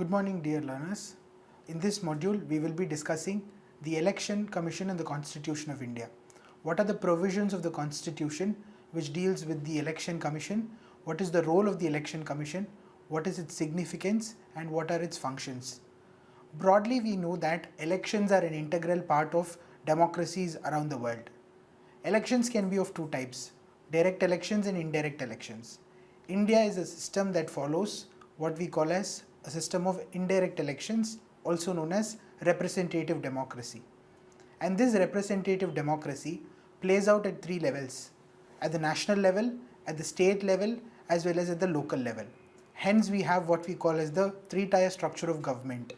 Good morning, dear learners. In this module, we will be discussing the Election Commission and the Constitution of India. What are the provisions of the Constitution which deals with the Election Commission? What is the role of the Election Commission? What is its significance and what are its functions? Broadly, we know that elections are an integral part of democracies around the world. Elections can be of two types, direct elections and indirect elections. India is a system that follows what we call as a system of indirect elections, also known as representative democracy. And this representative democracy plays out at three levels, at the national level, at the state level, as well as at the local level. Hence, we have what we call as the three-tier structure of government.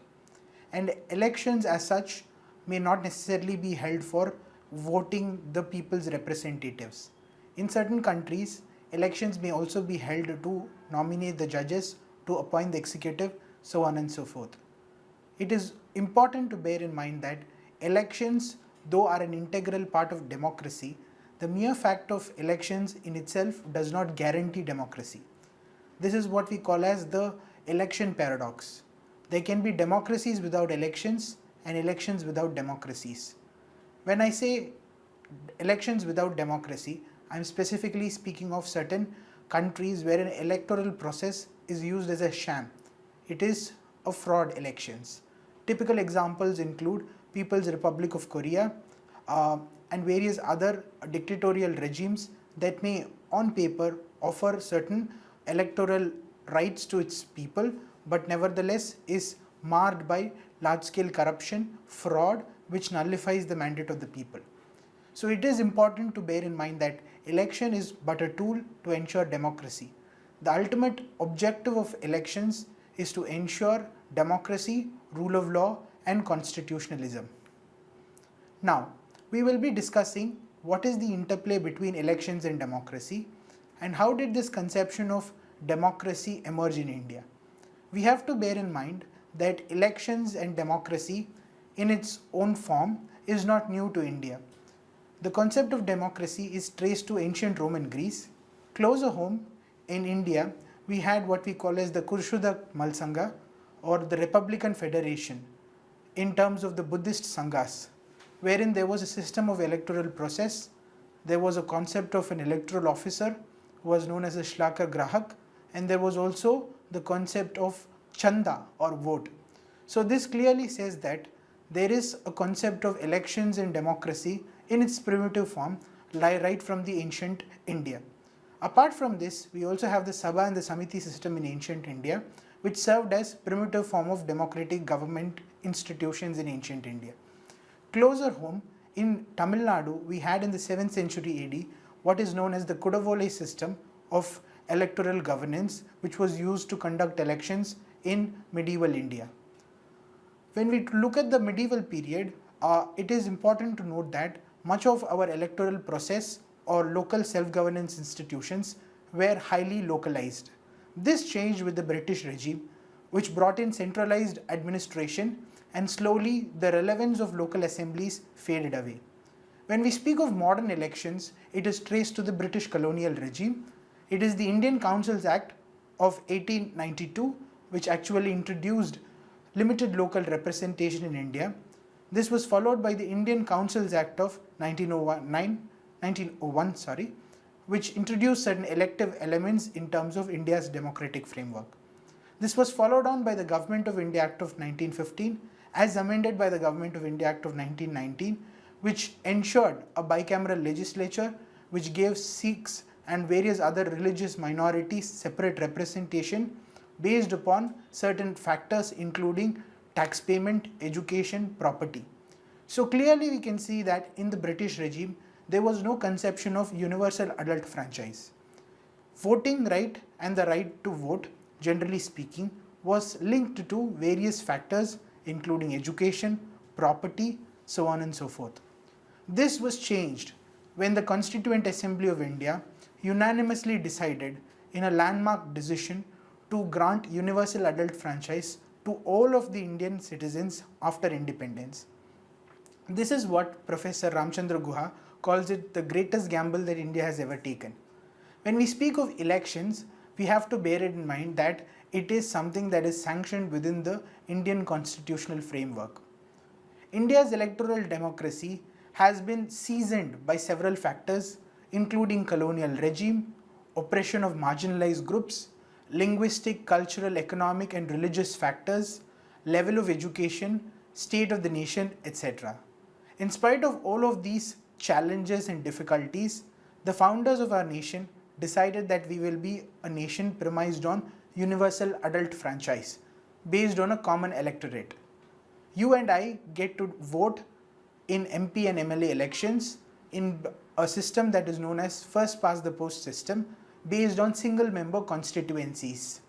And elections as such may not necessarily be held for voting the people's representatives. In certain countries, elections may also be held to nominate the judges, to appoint the executive, so on and so forth. It is important to bear in mind that elections, though are an integral part of democracy, the mere fact of elections in itself does not guarantee democracy. This is what we call as the election paradox. There can be democracies without elections and elections without democracies. When I say elections without democracy, I am specifically speaking of certain countries where an electoral process is used as a sham. It is a fraud elections. Typical examples include People's Republic of Korea and various other dictatorial regimes that may on paper offer certain electoral rights to its people, but nevertheless is marred by large-scale corruption, fraud, which nullifies the mandate of the people. So it is important to bear in mind that election is but a tool to ensure democracy. The ultimate objective of elections is to ensure democracy, rule of law, and constitutionalism. Now, we will be discussing what is the interplay between elections and democracy, and how did this conception of democracy emerge in India. We have to bear in mind that elections and democracy in its own form is not new to India. The concept of democracy is traced to ancient Roman Greece. Closer home in India, we had what we call as the Kurshudak Malsanga or the Republican Federation in terms of the Buddhist Sanghas, wherein there was a system of electoral process. There was a concept of an electoral officer who was known as a Shlaka Grahak, and there was also the concept of Chanda or vote. So this clearly says that there is a concept of elections and democracy in its primitive form right from the ancient India. Apart from this, we also have the Sabha and the Samiti system in ancient India, which served as primitive form of democratic government institutions in ancient India. Closer home, in Tamil Nadu, we had in the 7th century AD what is known as the Kudavole system of electoral governance, which was used to conduct elections in medieval India. When we look at the medieval period, it is important to note that much of our electoral process or local self-governance institutions were highly localized. This changed with the British regime, which brought in centralized administration, and slowly the relevance of local assemblies faded away. When we speak of modern elections, it is traced to the British colonial regime. It is the Indian Councils Act of 1892, which actually introduced limited local representation in India. This was followed by the Indian Councils Act of 1901, which introduced certain elective elements in terms of India's democratic framework. This was followed on by the Government of India Act of 1915, as amended by the Government of India Act of 1919, which ensured a bicameral legislature, which gave Sikhs and various other religious minorities separate representation based upon certain factors including tax payment, education, property. So clearly we can see that in the British regime, there was no conception of universal adult franchise. Voting right and the right to vote, generally speaking, was linked to various factors including education, property, so on and so forth. This was changed when the Constituent Assembly of India unanimously decided in a landmark decision to grant universal adult franchise to all of the Indian citizens after independence. This is what Professor Ramchandra Guha calls it the greatest gamble that India has ever taken. When we speak of elections, we have to bear it in mind that it is something that is sanctioned within the Indian constitutional framework. India's electoral democracy has been seasoned by several factors, including colonial regime, oppression of marginalized groups, linguistic, cultural, economic and religious factors, level of education, state of the nation, etc. In spite of all of these challenges and difficulties, the founders of our nation decided that we will be a nation premised on universal adult franchise, based on a common electorate. You and I get to vote in MP and MLA elections in a system that is known as first past the post system, based on single member constituencies.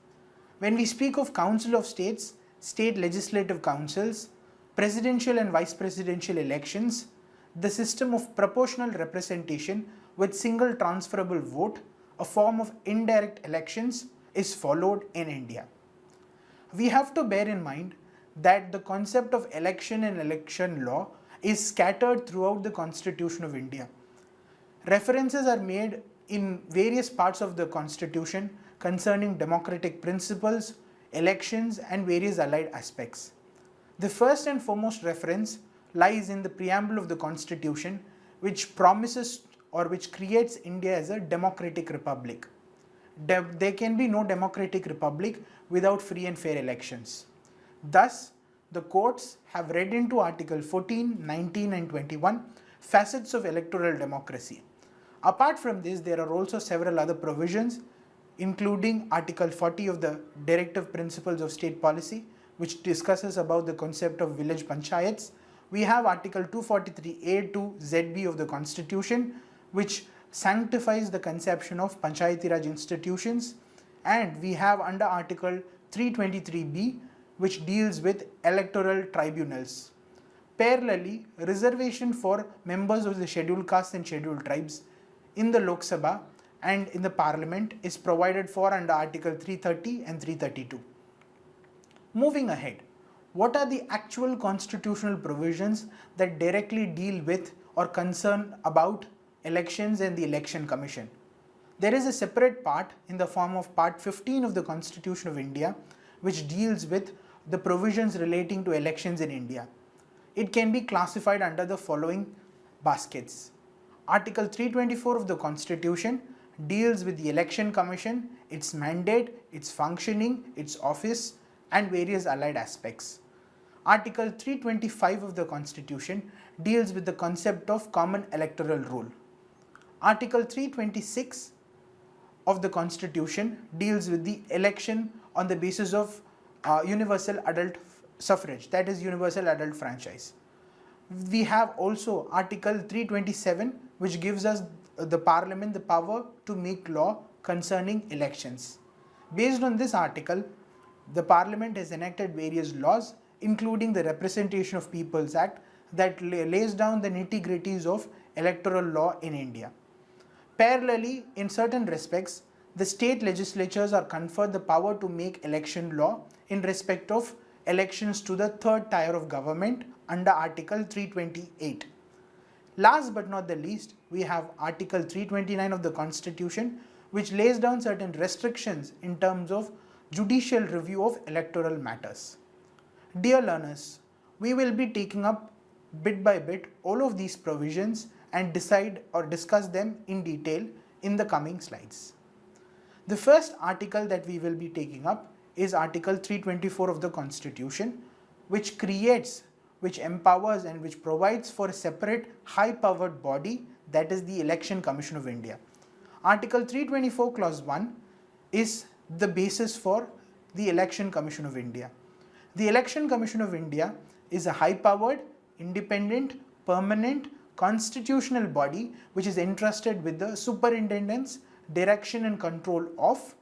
When we speak of Council of States, state legislative councils, presidential and vice presidential elections, the system of proportional representation with single transferable vote, a form of indirect elections, is followed in India. We have to bear in mind that the concept of election and election law is scattered throughout the Constitution of India. References are made in various parts of the Constitution concerning democratic principles, elections, and various allied aspects. The first and foremost reference lies in the preamble of the Constitution, which promises or which creates India as a democratic republic. There can be no democratic republic without free and fair elections. Thus, the courts have read into Article 14, 19 and 21 facets of electoral democracy. Apart from this, there are also several other provisions, including Article 40 of the Directive Principles of State Policy, which discusses about the concept of village panchayats. We have Article 243A to ZB of the Constitution, which sanctifies the conception of Panchayati Raj institutions, and we have under Article 323B, which deals with electoral tribunals. Parallelly, reservation for members of the scheduled castes and scheduled tribes in the Lok Sabha and in the Parliament is provided for under Article 330 and 332. Moving ahead, what are the actual constitutional provisions that directly deal with or concern about elections and the Election Commission? There is a separate part in the form of Part 15 of the Constitution of India, which deals with the provisions relating to elections in India. It can be classified under the following baskets. Article 324 of the Constitution deals with the Election Commission, its mandate, its functioning, its office, and various allied aspects. Article 325 of the Constitution deals with the concept of common electoral rule. Article 326 of the Constitution deals with the election on the basis of universal adult suffrage, that is universal adult franchise. We have also Article 327, which gives us the Parliament the power to make law concerning elections. Based on this article, the Parliament has enacted various laws, including the Representation of Peoples Act, that lays down the nitty-gritties of electoral law in India. Parallelly, in certain respects, the state legislatures are conferred the power to make election law in respect of elections to the third tier of government under Article 328. Last but not the least, we have Article 329 of the Constitution, which lays down certain restrictions in terms of judicial review of electoral matters. Dear learners, we will be taking up bit by bit all of these provisions and decide or discuss them in detail in the coming slides. The first article that we will be taking up is Article 324 of the Constitution, which empowers and which provides for a separate high-powered body, that is the Election Commission of India. Article 324 Clause 1 is the basis for the Election Commission of India. The Election Commission of India is a high-powered, independent, permanent, constitutional body which is entrusted with the superintendence, direction and control of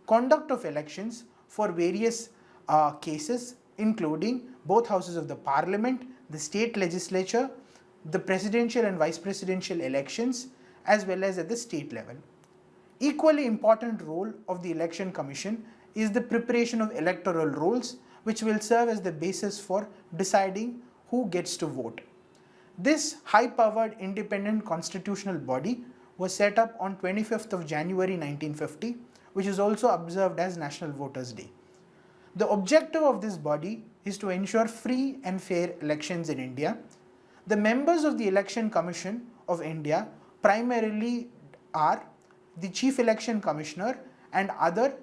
conduct of elections for various cases, including both houses of the Parliament, the state legislature, the presidential and vice presidential elections, as well as at the state level. Equally important role of the Election Commission is the preparation of electoral rolls, which will serve as the basis for deciding who gets to vote. This high-powered independent constitutional body was set up on 25th of January 1950, which is also observed as National Voters' Day. The objective of this body is to ensure free and fair elections in India. The members of the Election Commission of India primarily are the Chief Election Commissioner and other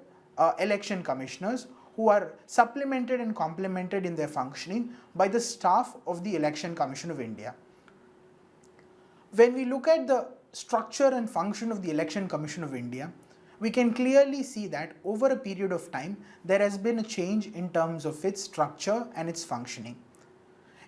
election commissioners, who are supplemented and complemented in their functioning by the staff of the Election Commission of India. When we look at the structure and function of the Election Commission of India, we can clearly see that over a period of time there has been a change in terms of its structure and its functioning.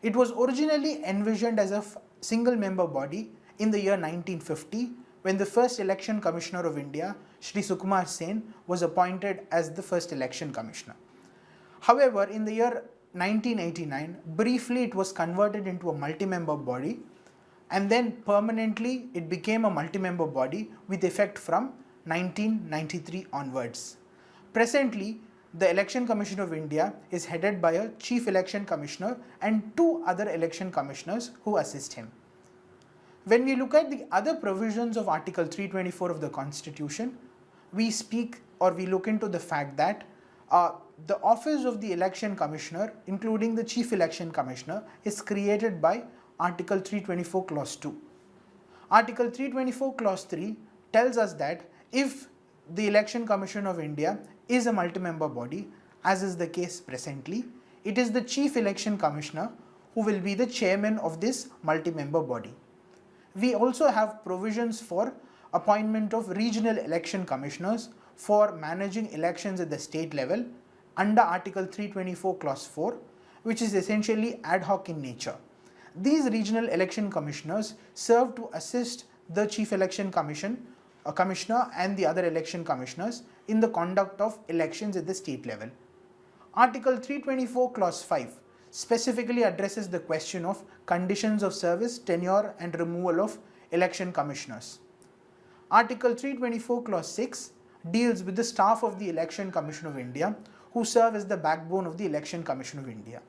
It was originally envisioned as a single member body in the year 1950, when the first Election Commissioner of India, Shri Sukumar Sen, was appointed as the first Election Commissioner. However, in the year 1989, briefly it was converted into a multi-member body, and then permanently it became a multi-member body with effect from 1993 onwards. Presently, the Election Commission of India is headed by a Chief Election Commissioner and 2 other election commissioners who assist him. When we look at the other provisions of Article 324 of the Constitution, we look into the fact that the office of the Election Commissioner, including the Chief Election Commissioner, is created by Article 324 Clause 2. Article 324 Clause 3 tells us that if the Election Commission of India is a multi-member body, as is the case presently, it is the Chief Election Commissioner who will be the chairman of this multi-member body. We also have provisions for appointment of regional election commissioners for managing elections at the state level under Article 324 Clause 4, which is essentially ad hoc in nature. These regional election commissioners serve to assist the Chief Election Commissioner and the other election commissioners in the conduct of elections at the state level. Article 324 Clause 5 specifically addresses the question of conditions of service, tenure and removal of election commissioners. Article 324 Clause 6 deals with the staff of the Election Commission of India, who serve as the backbone of the Election Commission of India.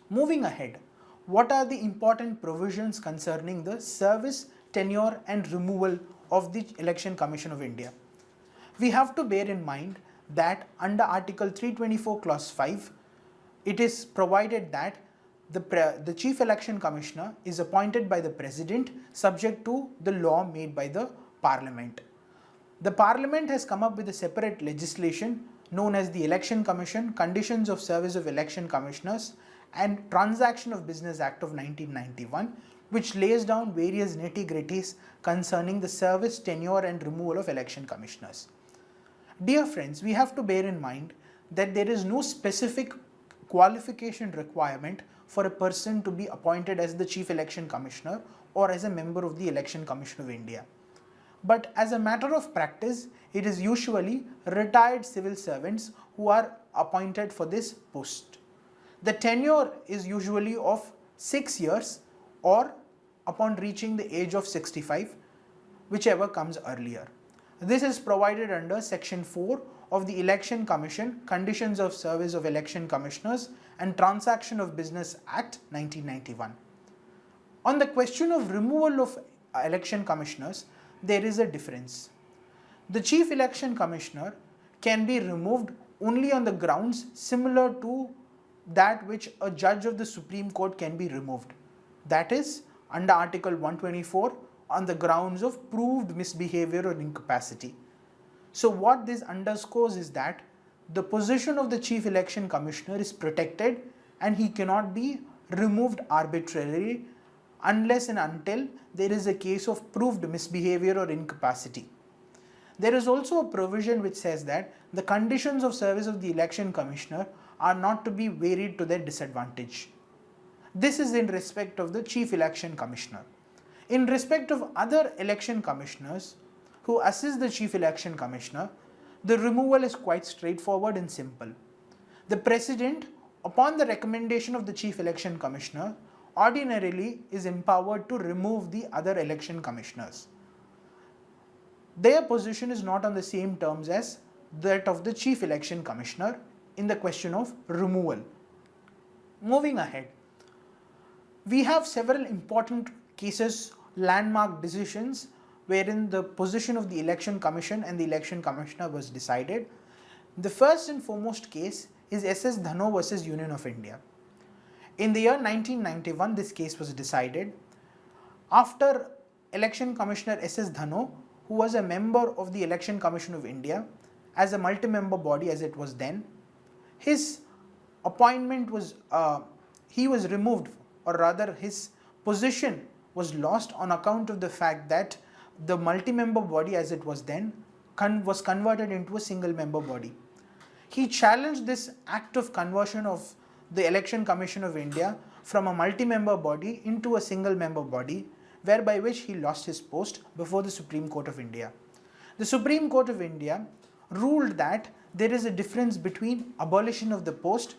Moving ahead, what are the important provisions concerning the service, tenure and removal of the Election Commission of India? We have to bear in mind that under Article 324 Clause 5, it is provided that the Chief Election Commissioner is appointed by the President subject to the law made by the Parliament. The Parliament has come up with a separate legislation known as the Election Commission, Conditions of Service of Election Commissioners and Transaction of Business Act of 1991, which lays down various nitty-gritties concerning the service, tenure and removal of election commissioners. Dear friends, we have to bear in mind that there is no specific qualification requirement for a person to be appointed as the Chief Election Commissioner or as a member of the Election Commission of India. But as a matter of practice, it is usually retired civil servants who are appointed for this post. The tenure is usually of 6 years or upon reaching the age of 65, whichever comes earlier. This is provided under Section 4 of the Election Commission, Conditions of Service of Election Commissioners and Transaction of Business Act 1991. On the question of removal of election commissioners, there is a difference. The Chief Election Commissioner can be removed only on the grounds similar to that which a judge of the Supreme Court can be removed. That is, under Article 124, on the grounds of proved misbehavior or incapacity. So what this underscores is that the position of the Chief Election Commissioner is protected and he cannot be removed arbitrarily unless and until there is a case of proved misbehavior or incapacity. There is also a provision which says that the conditions of service of the Election Commissioner are not to be varied to their disadvantage. This is in respect of the Chief Election Commissioner. In respect of other election commissioners who assist the Chief Election Commissioner, the removal is quite straightforward and simple. The President, upon the recommendation of the Chief Election Commissioner, ordinarily is empowered to remove the other election commissioners. Their position is not on the same terms as that of the Chief Election Commissioner in the question of removal. Moving ahead, we have several important cases, landmark decisions, wherein the position of the Election Commission and the Election Commissioner was decided. The first and foremost case is SS Dhanoa versus Union of India. In the year 1991, this case was decided after Election Commissioner SS Dhanoa, who was a member of the Election Commission of India as a multi-member body as it was then, his appointment was, he was removed, or rather his position was lost on account of the fact that the multi-member body as it was then was converted into a single member body. He challenged this act of conversion of the Election Commission of India from a multi-member body into a single member body, whereby which he lost his post before the Supreme Court of India. The Supreme Court of India ruled that there is a difference between abolition of the post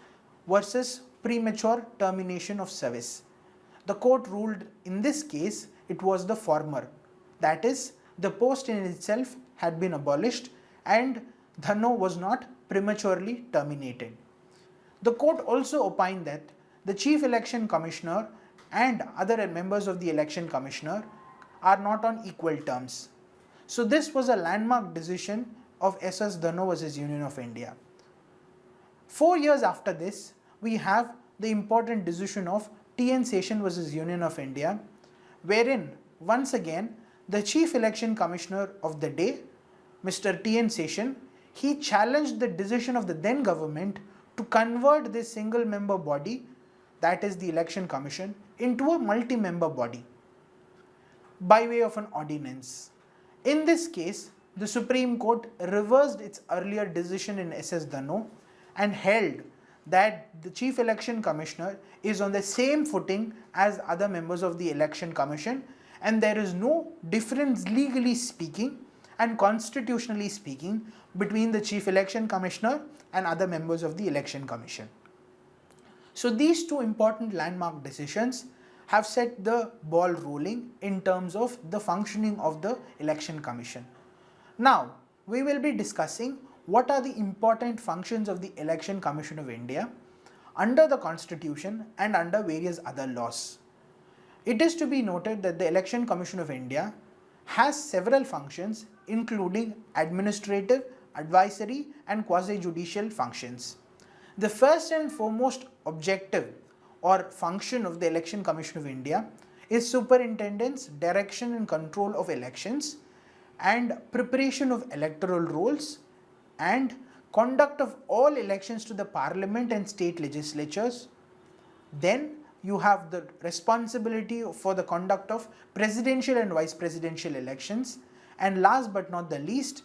versus premature termination of service. The court ruled in this case it was the former, that is, the post in itself had been abolished and Dhanoa was not prematurely terminated. The court also opined that the Chief Election Commissioner and other members of the Election Commissioner are not on equal terms. So this was a landmark decision of SS Dhanoa versus Union of India. 4 years after this, we have the important decision of TN Seshan versus Union of India, wherein once again the Chief Election Commissioner of the day, Mr. TN Seshan, he challenged the decision of the then government to convert this single member body, that is the Election Commission, into a multi-member body by way of an ordinance. In this case, the Supreme Court reversed its earlier decision in SS Dhanoa and held that the Chief Election Commissioner is on the same footing as other members of the Election Commission, and there is no difference legally speaking and constitutionally speaking between the Chief Election Commissioner and other members of the Election Commission. So these two important landmark decisions have set the ball rolling in terms of the functioning of the Election Commission. Now, we will be discussing what are the important functions of the Election Commission of India under the Constitution and under various other laws. It is to be noted that the Election Commission of India has several functions including administrative, advisory and quasi-judicial functions. The first and foremost objective or function of the Election Commission of India is superintendence, direction and control of elections and preparation of electoral rolls and conduct of all elections to the Parliament and state legislatures. Then you have the responsibility for the conduct of presidential and vice presidential elections, and last but not the least,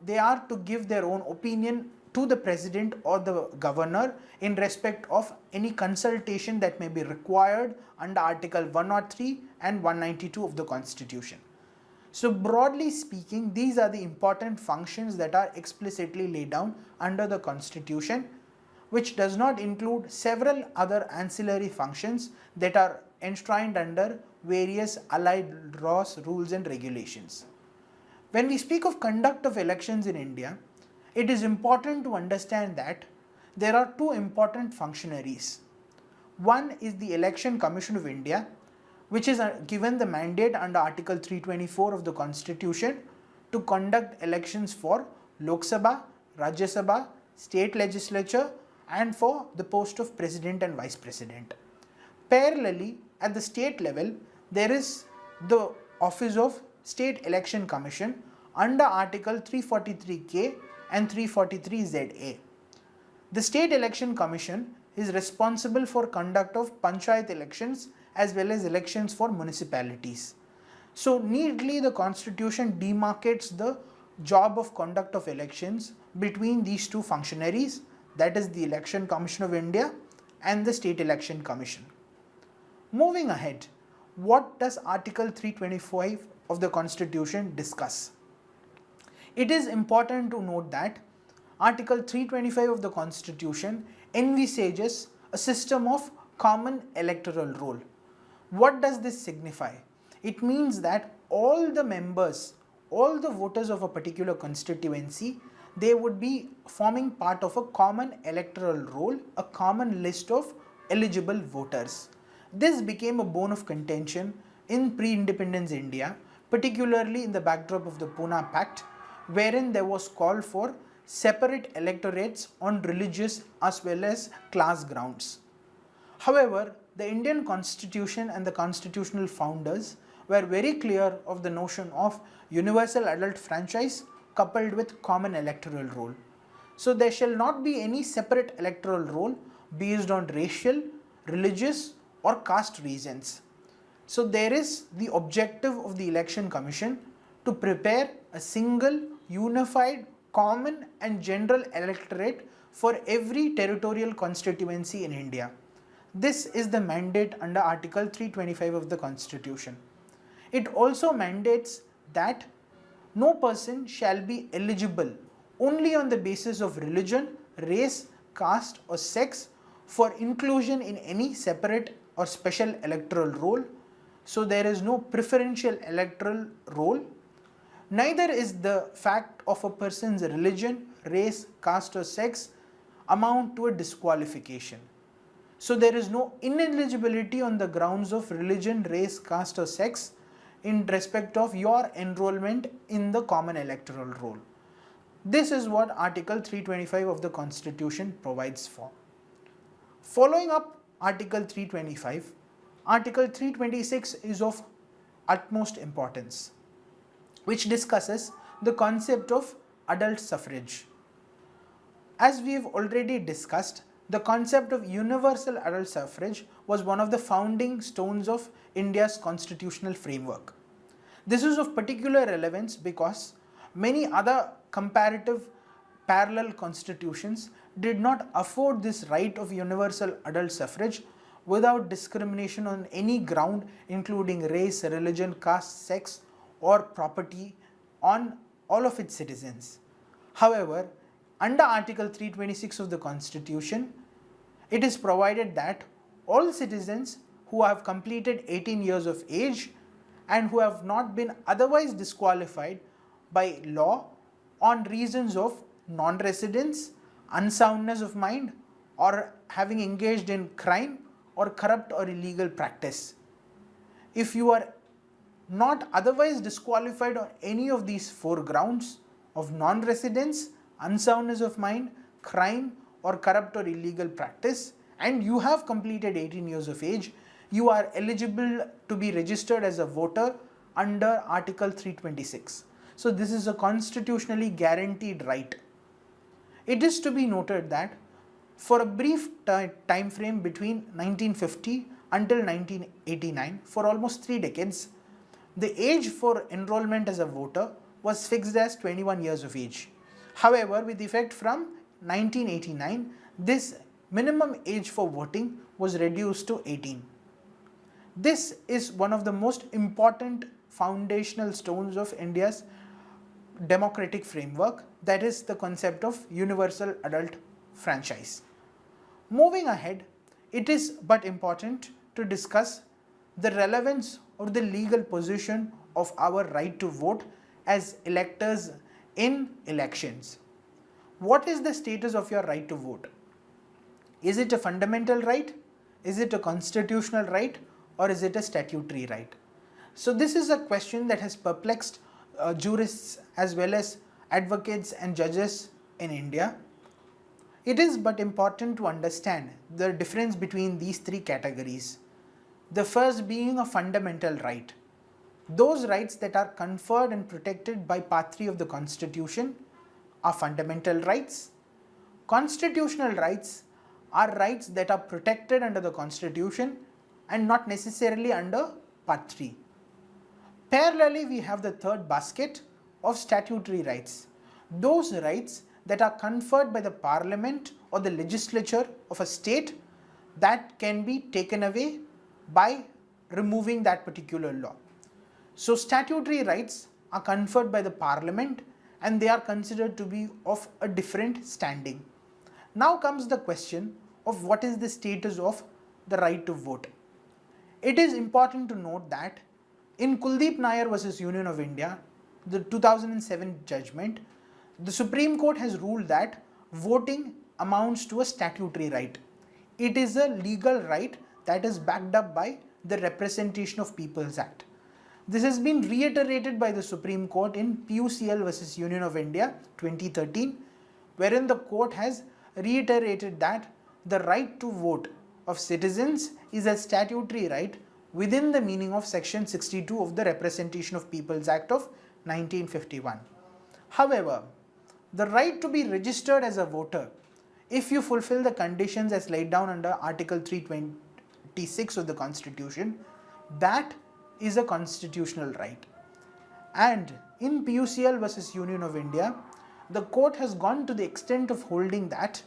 they are to give their own opinion to the president or the governor in respect of any consultation that may be required under Article 103 and 192 of the Constitution. So broadly speaking, these are the important functions that are explicitly laid down under the Constitution, which does not include several other ancillary functions that are enshrined under various allied laws, rules and regulations. When we speak of conduct of elections in India, it is important to understand that there are two important functionaries. One is the Election Commission of India, which is given the mandate under Article 324 of the Constitution to conduct elections for Lok Sabha, Rajya Sabha, state legislature and for the post of President and Vice President. Parallelly, at the state level, there is the Office of State Election Commission under Article 343K and 343ZA. The State Election Commission is responsible for conduct of panchayat elections as well as elections for municipalities. So neatly the Constitution demarcates the job of conduct of elections between these two functionaries, that is the Election Commission of India and the State Election Commission. Moving ahead, what does Article 325 of the Constitution discuss? It is important to note that Article 325 of the Constitution envisages a system of common electoral roll. What does this signify? It means that all the members, all the voters of a particular constituency, they would be forming part of a common electoral roll, a common list of eligible voters. This became a bone of contention in pre-independence India, particularly in the backdrop of the Pune Pact, wherein there was call for separate electorates on religious as well as class grounds. However, the Indian constitution and the constitutional founders were very clear of the notion of universal adult franchise coupled with common electoral roll. So there shall not be any separate electoral roll based on racial, religious or caste reasons. So there is the objective of the Election Commission to prepare a single, unified, common and general electorate for every territorial constituency in India. This is the mandate under Article 325 of the Constitution. It also mandates that no person shall be eligible only on the basis of religion, race, caste or sex for inclusion in any separate or special electoral roll. So there is no preferential electoral roll. Neither is the fact of a person's religion, race, caste or sex amount to a disqualification. So there is no ineligibility on the grounds of religion, race, caste or sex in respect of your enrollment in the common electoral roll. This is what Article 325 of the Constitution provides for. Following up Article 325, Article 326 is of utmost importance, which discusses the concept of adult suffrage. As we have already discussed, the concept of universal adult suffrage was one of the founding stones of India's constitutional framework. This is of particular relevance because many other comparative parallel constitutions did not afford this right of universal adult suffrage without discrimination on any ground, including race, religion, caste, sex or property on all of its citizens. However, under Article 326 of the Constitution, it is provided that all citizens who have completed 18 years of age and who have not been otherwise disqualified by law on reasons of non-residence, unsoundness of mind or having engaged in crime or corrupt or illegal practice. If you are not otherwise disqualified on any of these four grounds of non-residence, unsoundness of mind, crime or corrupt or illegal practice, and you have completed 18 years of age, you are eligible to be registered as a voter under Article 326. So this is a constitutionally guaranteed right. It is to be noted that for a brief time frame between 1950 until 1989, for almost 3 decades, the age for enrollment as a voter was fixed as 21 years of age. However, with effect from 1989, this minimum age for voting was reduced to 18. This is one of the most important foundational stones of India's democratic framework, that is the concept of universal adult franchise. Moving ahead, it is but important to discuss the relevance or the legal position of our right to vote as electors in elections. What is the status of your right to vote? Is it a fundamental right? Is it a constitutional right? Or is it a statutory right? So this is a question that has perplexed jurists as well as advocates and judges in India. It is but important to understand the difference between these three categories. The first being a fundamental right. Those rights that are conferred and protected by Part 3 of the Constitution are fundamental rights. Constitutional rights are rights that are protected under the Constitution and not necessarily under Part 3. Parallelly, we have the third basket of statutory rights. Those rights that are conferred by the Parliament or the legislature of a state that can be taken away by removing that particular law. So statutory rights are conferred by the Parliament and they are considered to be of a different standing. Now comes the question of what is the status of the right to vote. It is important to note that in Kuldeep Nair versus Union of India, the 2007 judgment, the Supreme Court has ruled that voting amounts to a statutory right. It is a legal right that is backed up by the Representation of Peoples Act. This has been reiterated by the Supreme Court in PUCL versus Union of India 2013, wherein the court has reiterated that the right to vote of citizens is a statutory right within the meaning of Section 62 of the Representation of Peoples Act of 1951. However, the right to be registered as a voter, if you fulfill the conditions as laid down under Article 326 of the Constitution, that is a constitutional right. And in PUCL versus Union of India, the court has gone to the extent of holding that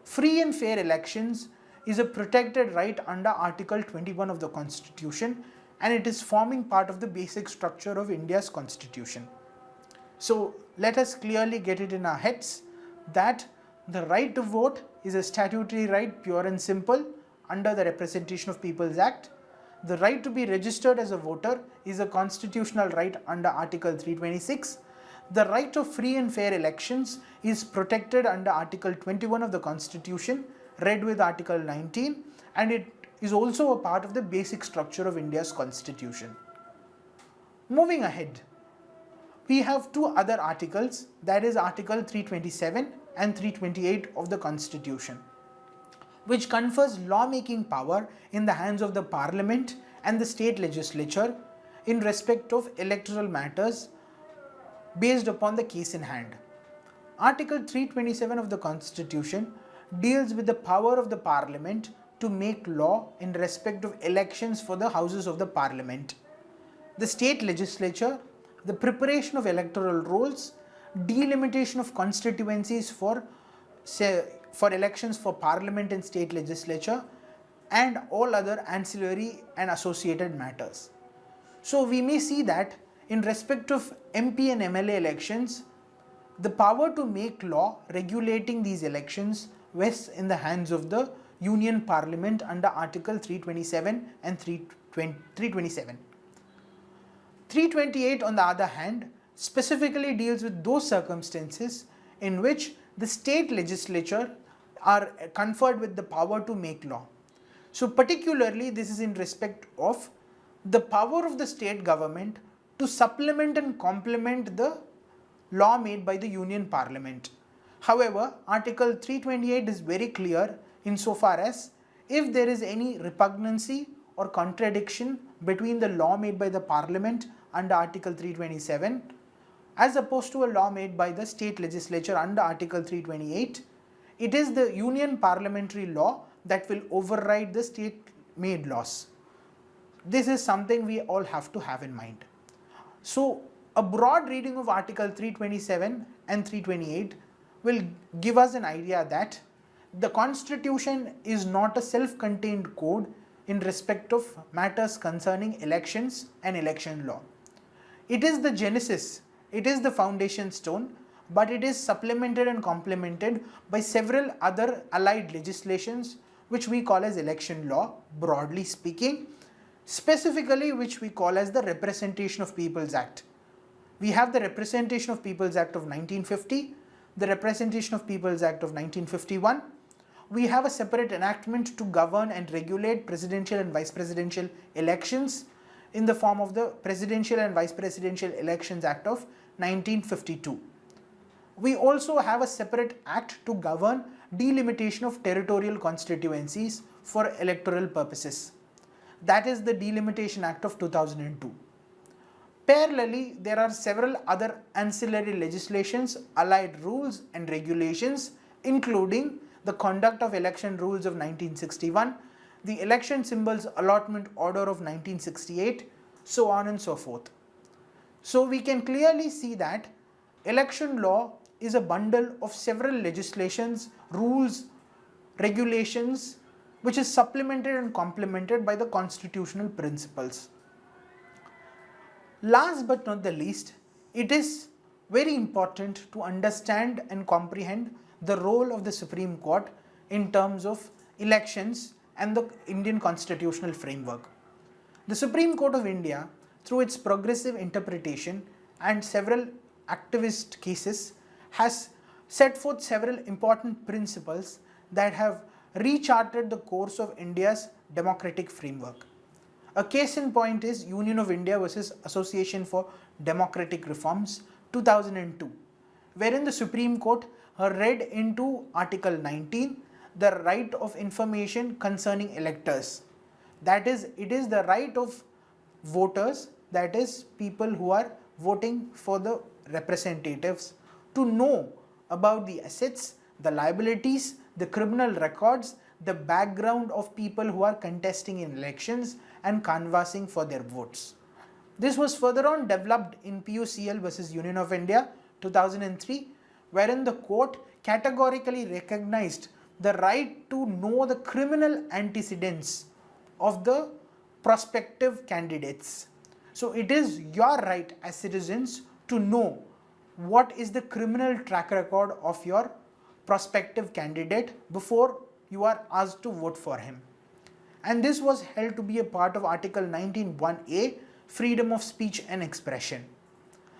free and fair elections is a protected right under Article 21 of the Constitution, and it is forming part of the basic structure of India's Constitution. So let us clearly get it in our heads that the right to vote is a statutory right, pure and simple, under the Representation of Peoples Act. The right to be registered as a voter is a constitutional right under Article 326. The right of free and fair elections is protected under Article 21 of the Constitution, read with Article 19, and it is also a part of the basic structure of India's Constitution. Moving ahead, we have two other articles, that is Article 327 and 328 of the Constitution, which confers lawmaking power in the hands of the Parliament and the state legislature in respect of electoral matters based upon the case in hand. Article 327 of the Constitution deals with the power of the Parliament to make law in respect of elections for the houses of the Parliament, the state legislature, the preparation of electoral rolls, delimitation of constituencies for elections for Parliament and state legislature, and all other ancillary and associated matters. So we may see that in respect of MP and MLA elections, the power to make law regulating these elections rests in the hands of the Union Parliament under Article 327 and 327. 328 on the other hand specifically deals with those circumstances in which the state legislature are conferred with the power to make law. So particularly this is in respect of the power of the state government to supplement and complement the law made by the Union Parliament. However, Article 328 is very clear insofar as if there is any repugnancy or contradiction between the law made by the Parliament under Article 327 as opposed to a law made by the state legislature under Article 328, it is the Union Parliamentary law that will override the state made laws. This is something we all have to have in mind. So a broad reading of Article 327 and 328 will give us an idea that the Constitution is not a self-contained code in respect of matters concerning elections and election law. It is the genesis, it is the foundation stone, but it is supplemented and complemented by several other allied legislations which we call as election law, broadly speaking, specifically which we call as the Representation of Peoples Act. We have the Representation of Peoples Act of 1950, the Representation of Peoples Act of 1951. We have a separate enactment to govern and regulate presidential and vice presidential elections in the form of the Presidential and Vice Presidential Elections Act of 1952. We also have a separate act to govern delimitation of territorial constituencies for electoral purposes. That is the Delimitation Act of 2002. Parallelly, there are several other ancillary legislations, allied rules and regulations, including the Conduct of Election Rules of 1961, the Election Symbols Allotment Order of 1968, so on and so forth. So we can clearly see that election law is a bundle of several legislations, rules, regulations, which is supplemented and complemented by the constitutional principles. Last but not the least, it is very important to understand and comprehend the role of the Supreme Court in terms of elections and the Indian constitutional framework. The Supreme Court of India, through its progressive interpretation and several activist cases, has set forth several important principles that have recharted the course of India's democratic framework. A case in point is Union of India versus Association for Democratic Reforms 2002, wherein the Supreme Court read into Article 19, the right of information concerning electors. That is, it is the right of voters, that is people who are voting for the representatives, to know about the assets, the liabilities, the criminal records, the background of people who are contesting in elections and canvassing for their votes. This was further on developed in PUCL versus Union of India 2003, wherein the court categorically recognized the right to know the criminal antecedents of the prospective candidates. So it is your right as citizens to know what is the criminal track record of your prospective candidate before you are asked to vote for him. And this was held to be a part of Article 19(1)(a), freedom of speech and expression.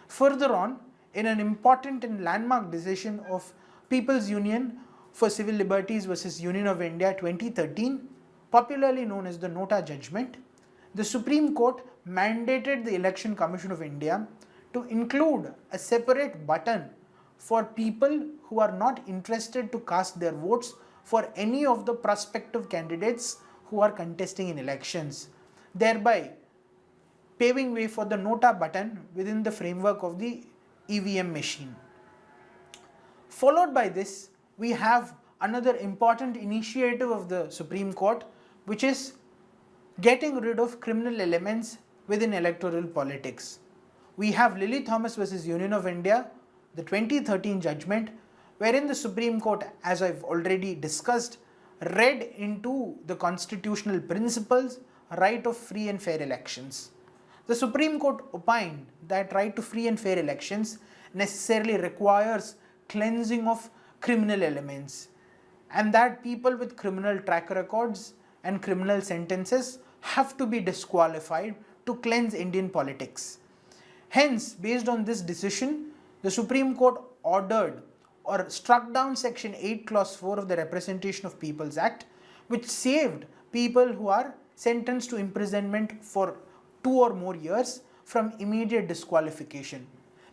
Further on, in an important and landmark decision of People's Union for Civil Liberties versus Union of India 2013, popularly known as the Nota judgment, the Supreme Court mandated the Election Commission of India to include a separate button for people who are not interested to cast their votes for any of the prospective candidates who are contesting in elections, thereby paving way for the Nota button within the framework of the EVM machine. Followed by this, we have another important initiative of the Supreme Court, which is getting rid of criminal elements within electoral politics. We have Lily Thomas versus Union of India, the 2013 judgment, wherein the Supreme Court, as I've already discussed, read into the constitutional principles right of free and fair elections. The Supreme Court opined that right to free and fair elections necessarily requires cleansing of criminal elements, and that people with criminal track records and criminal sentences have to be disqualified to cleanse Indian politics. Hence, based on this decision, the Supreme Court ordered or struck down Section 8 Clause 4 of the Representation of Peoples Act, which saved people who are sentenced to imprisonment for 2 or more years from immediate disqualification,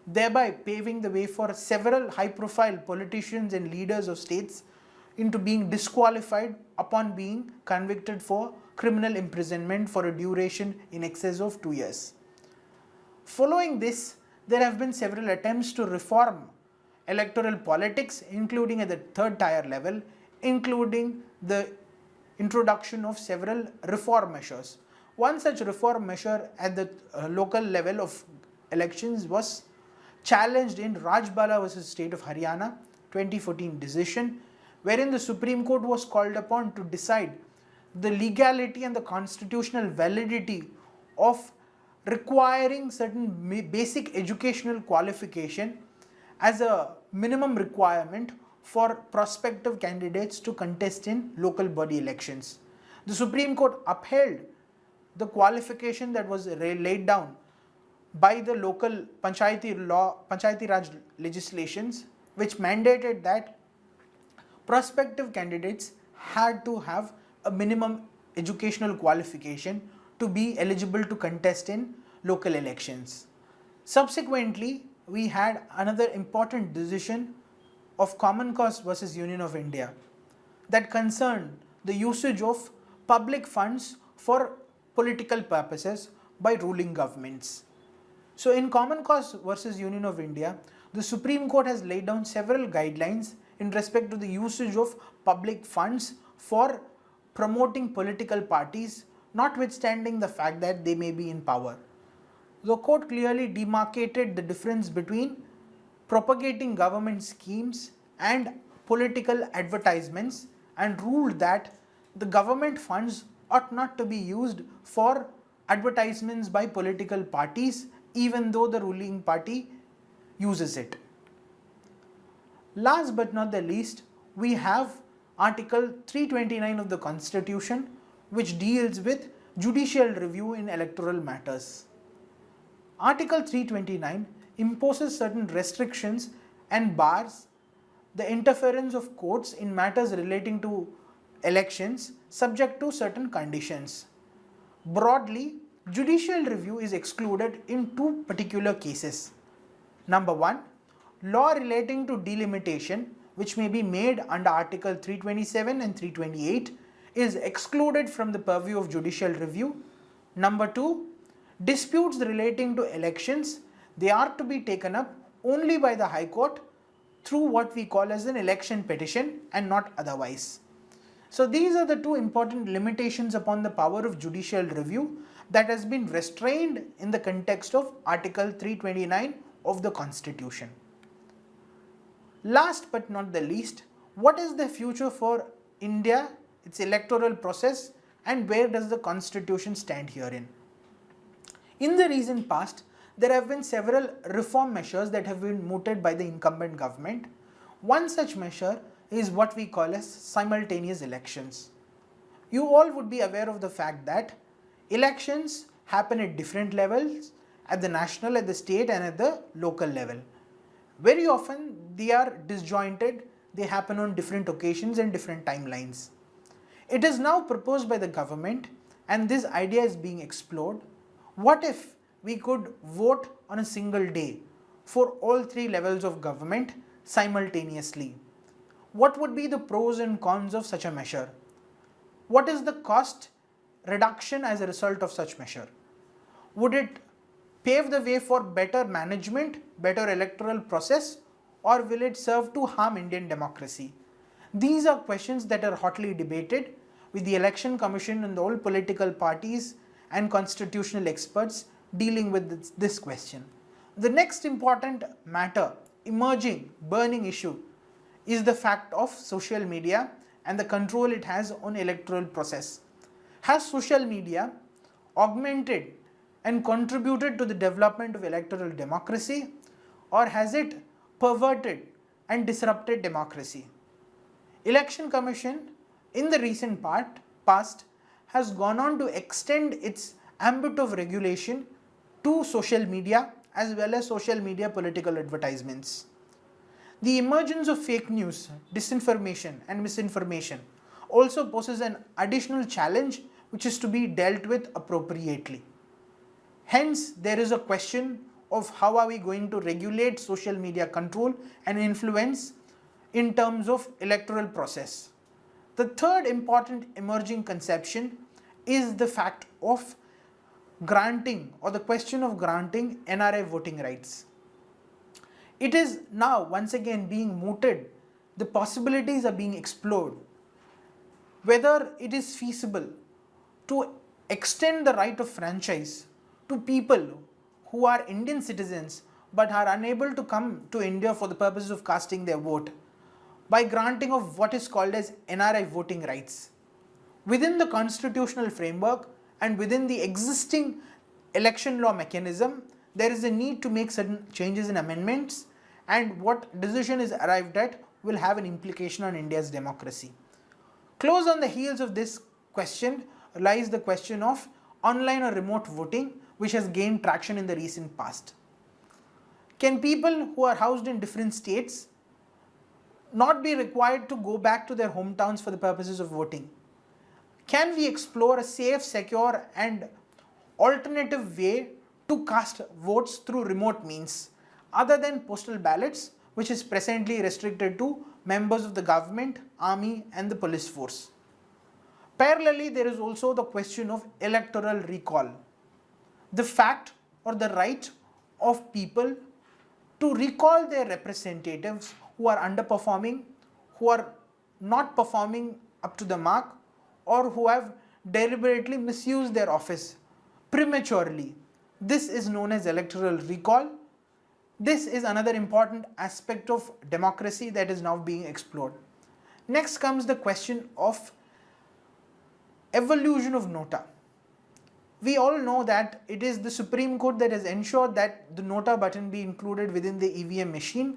thereby paving the way for several high-profile politicians and leaders of states into being disqualified upon being convicted for criminal imprisonment for a duration in excess of 2 years. Following this, there have been several attempts to reform electoral politics, including at the third tier level, including the introduction of several reform measures. One such reform measure at the local level of elections was challenged in Rajbala versus State of Haryana 2014 decision, wherein the Supreme Court was called upon to decide the legality and the constitutional validity of requiring certain basic educational qualification as a minimum requirement for prospective candidates to contest in local body elections. The Supreme Court upheld the qualification that was laid down by the local Panchayati Raj legislations, which mandated that prospective candidates had to have a minimum educational qualification to be eligible to contest in local elections. Subsequently, we had another important decision of Common Cause versus Union of India that concerned the usage of public funds for political purposes by ruling governments. So in Common Cause versus Union of India, the Supreme Court has laid down several guidelines in respect to the usage of public funds for promoting political parties, notwithstanding the fact that they may be in power. The court clearly demarcated the difference between propagating government schemes and political advertisements and ruled that the government funds ought not to be used for advertisements by political parties, even though the ruling party uses it. Last but not the least, we have Article 329 of the Constitution, which deals with judicial review in electoral matters. Article 329 imposes certain restrictions and bars the interference of courts in matters relating to elections subject to certain conditions. Broadly, judicial review is excluded in 2 particular cases. Number 1, law relating to delimitation which may be made under Article 327 and 328 is excluded from the purview of judicial review. Number 2, disputes relating to elections, they are to be taken up only by the High Court through what we call as an election petition and not otherwise. So these are the two important limitations upon the power of judicial review that has been restrained in the context of Article 329 of the Constitution. Last but not the least, what is the future for India, its electoral process, and where does the Constitution stand herein? In the recent past, there have been several reform measures that have been mooted by the incumbent government. One such measure is what we call as simultaneous elections. You all would be aware of the fact that elections happen at different levels, at the national, at the state and at the local level. Very often they are disjointed, they happen on different occasions and different timelines. It is now proposed by the government, and this idea is being explored. What if we could vote on a single day for all three levels of government simultaneously? What would be the pros and cons of such a measure? What is the cost reduction as a result of such measure? Would it pave the way for better management, better electoral process, or will it serve to harm Indian democracy? These are questions that are hotly debated with the Election Commission and all political parties and constitutional experts dealing with this question. The next important matter, emerging, burning issue is the fact of social media and the control it has on electoral process. Has social media augmented and contributed to the development of electoral democracy, or has it perverted and disrupted democracy? Election Commission in the recent past has gone on to extend its ambit of regulation to social media as well as social media political advertisements. The emergence of fake news, disinformation and misinformation also poses an additional challenge which is to be dealt with appropriately. Hence, there is a question of how are we going to regulate social media control and influence in terms of electoral process. The third important emerging conception is the fact of granting, or the question of granting NRI voting rights. It is now once again being mooted. The possibilities are being explored. Whether it is feasible to extend the right of franchise to people who are Indian citizens but are unable to come to India for the purpose of casting their vote by granting of what is called as NRI voting rights. Within the constitutional framework and within the existing election law mechanism, there is a need to make certain changes and amendments, and what decision is arrived at will have an implication on India's democracy. Close on the heels of this question lies the question of online or remote voting, which has gained traction in the recent past. Can people who are housed in different states not be required to go back to their hometowns for the purposes of voting? Can we explore a safe, secure and alternative way to cast votes through remote means other than postal ballots, which is presently restricted to members of the government, army and the police force? Parallelly, there is also the question of electoral recall. The fact or the right of people to recall their representatives who are underperforming, who are not performing up to the mark, or who have deliberately misused their office prematurely. This is known as electoral recall. This is another important aspect of democracy that is now being explored. Next comes the question of evolution of nota. We all know that it is the Supreme Court that has ensured that the nota button be included within the EVM machine,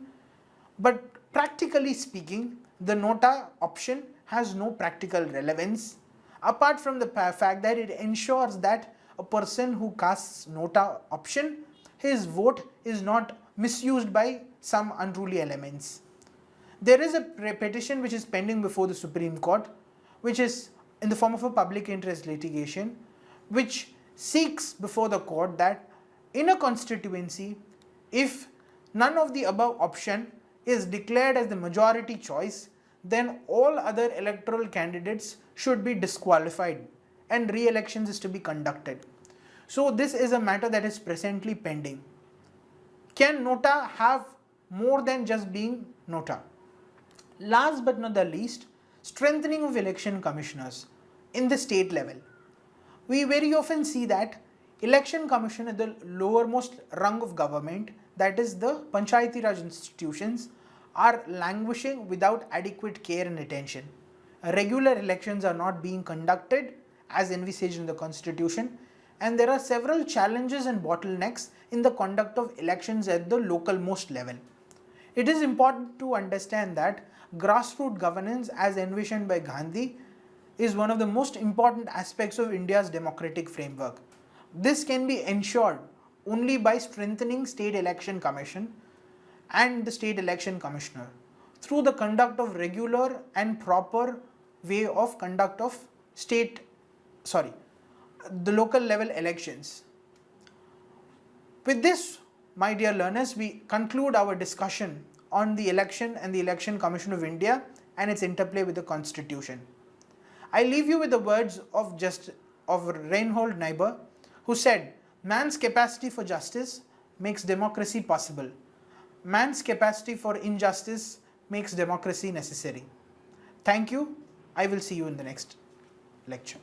but practically speaking, the nota option has no practical relevance apart from the fact that it ensures that a person who casts nota option, his vote is not misused by some unruly elements. There is a petition which is pending before the Supreme Court, which is in the form of a public interest litigation, which seeks before the court that in a constituency, if none of the above option is declared as the majority choice, then all other electoral candidates should be disqualified and re-elections is to be conducted. So this is a matter that is presently pending. Can Nota have more than just being Nota? Last but not the least, strengthening of election commissioners in the state level. We very often see that election commission at the lowermost rung of government, that is the Panchayati Raj institutions, are languishing without adequate care and attention. Regular elections are not being conducted as envisaged in the constitution, and there are several challenges and bottlenecks in the conduct of elections at the localmost level. It is important to understand that grassroots governance as envisioned by Gandhi is one of the most important aspects of India's democratic framework. This can be ensured only by strengthening State Election Commission and the State Election Commissioner through the conduct of regular and proper way of conduct of the local level elections. With this, my dear learners, we conclude our discussion on the election and the Election Commission of India and its interplay with the Constitution. I leave you with the words of Reinhold Niebuhr, who said, "Man's capacity for justice makes democracy possible. Man's capacity for injustice makes democracy necessary." Thank you. I will see you in the next lecture.